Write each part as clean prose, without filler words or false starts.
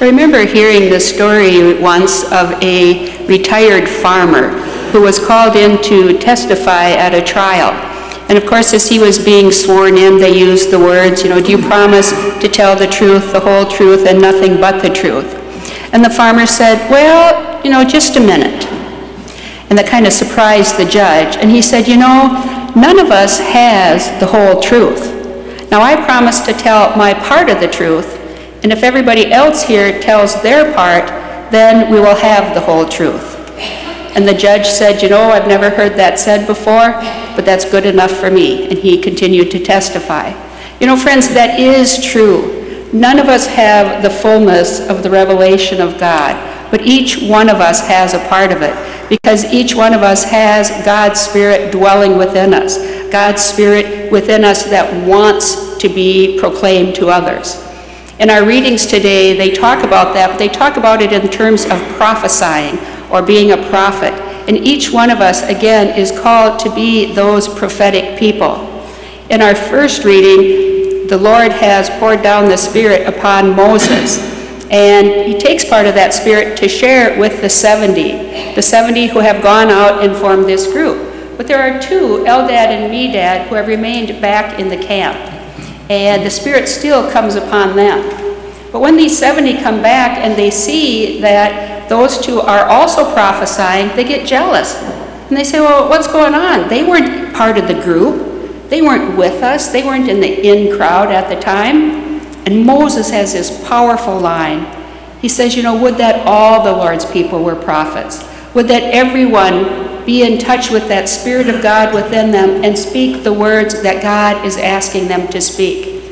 remember hearing the story once of a retired farmer who was called in to testify at a trial. And of course, as he was being sworn in, they used the words, do you promise to tell the truth, the whole truth, and nothing but the truth? And the farmer said, well, just a minute. And that kind of surprised the judge. And he said, none of us has the whole truth. Now, I promise to tell my part of the truth, and if everybody else here tells their part, then we will have the whole truth. And the judge said, I've never heard that said before, but that's good enough for me. And he continued to testify. Friends, that is true. None of us have the fullness of the revelation of God, but each one of us has a part of it, because each one of us has God's Spirit dwelling within us, God's Spirit within us that wants to be proclaimed to others. In our readings today, they talk about that, but they talk about it in terms of prophesying or being a prophet. And each one of us, again, is called to be those prophetic people. In our first reading, the Lord has poured down the Spirit upon Moses, and he takes part of that Spirit to share it with the 70 who have gone out and formed this group. But there are two, Eldad and Medad, who have remained back in the camp, and the Spirit still comes upon them. But when these 70 come back and they see that those two are also prophesying, they get jealous. And they say, well, what's going on? They weren't part of the group. They weren't with us. They weren't in the in crowd at the time. And Moses has this powerful line. He says, would that all the Lord's people were prophets? Would that everyone be in touch with that Spirit of God within them and speak the words that God is asking them to speak?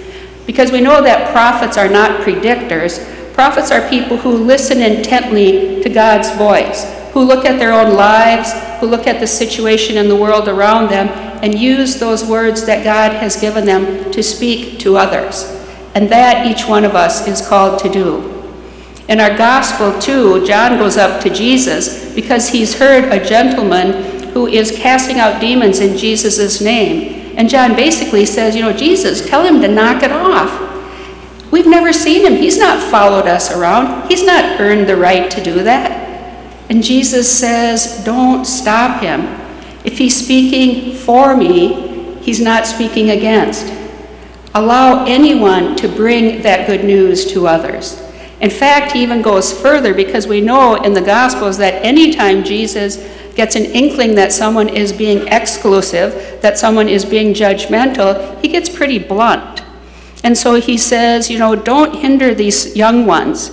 Because we know that prophets are not predictors. Prophets are people who listen intently to God's voice, who look at their own lives, who look at the situation in the world around them, and use those words that God has given them to speak to others. And that each one of us is called to do. In our gospel, too, John goes up to Jesus because he's heard a gentleman who is casting out demons in Jesus' name. And John basically says, Jesus, tell him to knock it off. We've never seen him. He's not followed us around. He's not earned the right to do that. And Jesus says, don't stop him. If he's speaking for me, he's not speaking against. Allow anyone to bring that good news to others. In fact, he even goes further, because we know in the Gospels that anytime Jesus gets an inkling that someone is being exclusive, that someone is being judgmental, he gets pretty blunt. And so he says, don't hinder these young ones.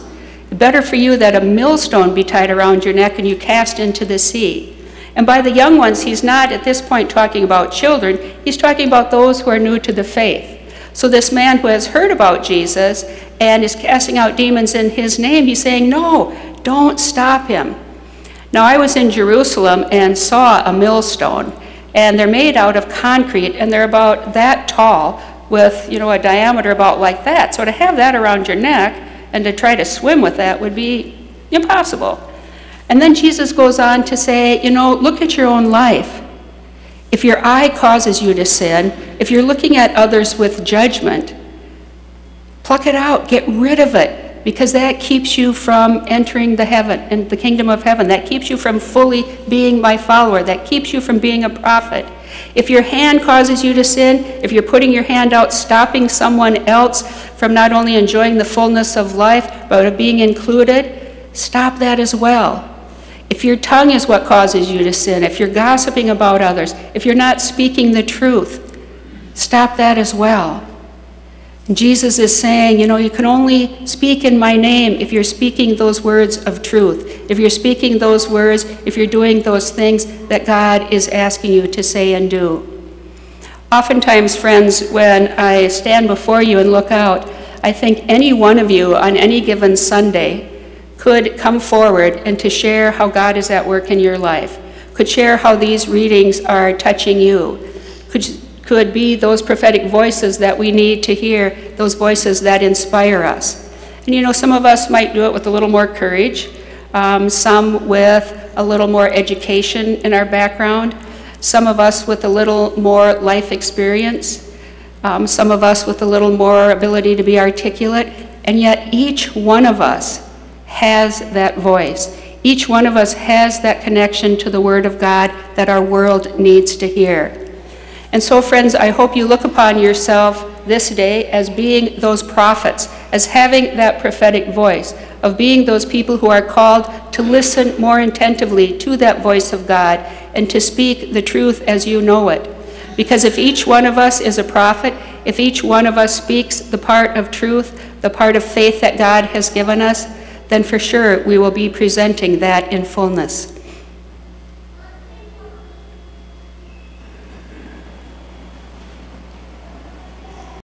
Better for you that a millstone be tied around your neck and you cast into the sea. And by the young ones, he's not at this point talking about children, he's talking about those who are new to the faith. So this man who has heard about Jesus and is casting out demons in his name, he's saying, no, don't stop him. Now, I was in Jerusalem and saw a millstone, and they're made out of concrete, and they're about that tall with, a diameter about like that. So to have that around your neck and to try to swim with that would be impossible. And then Jesus goes on to say, look at your own life. If your eye causes you to sin, if you're looking at others with judgment, pluck it out, get rid of it, because that keeps you from entering the kingdom of heaven. That keeps you from fully being my follower. That keeps you from being a prophet. If your hand causes you to sin, if you're putting your hand out, stopping someone else from not only enjoying the fullness of life, but of being included, stop that as well. If your tongue is what causes you to sin, if you're gossiping about others, if you're not speaking the truth, stop that as well. And Jesus is saying, you can only speak in my name if you're speaking those words of truth, if you're speaking those words, if you're doing those things that God is asking you to say and do. Oftentimes, friends, when I stand before you and look out, I think any one of you on any given Sunday could come forward and to share how God is at work in your life, could share how these readings are touching you, could be those prophetic voices that we need to hear, those voices that inspire us. And some of us might do it with a little more courage, some with a little more education in our background, some of us with a little more life experience, some of us with a little more ability to be articulate, and yet each one of us has that voice. Each one of us has that connection to the Word of God that our world needs to hear. And so, friends, I hope you look upon yourself this day as being those prophets, as having that prophetic voice, of being those people who are called to listen more attentively to that voice of God and to speak the truth as you know it. Because if each one of us is a prophet, if each one of us speaks the part of truth, the part of faith that God has given us, then for sure we will be presenting that in fullness.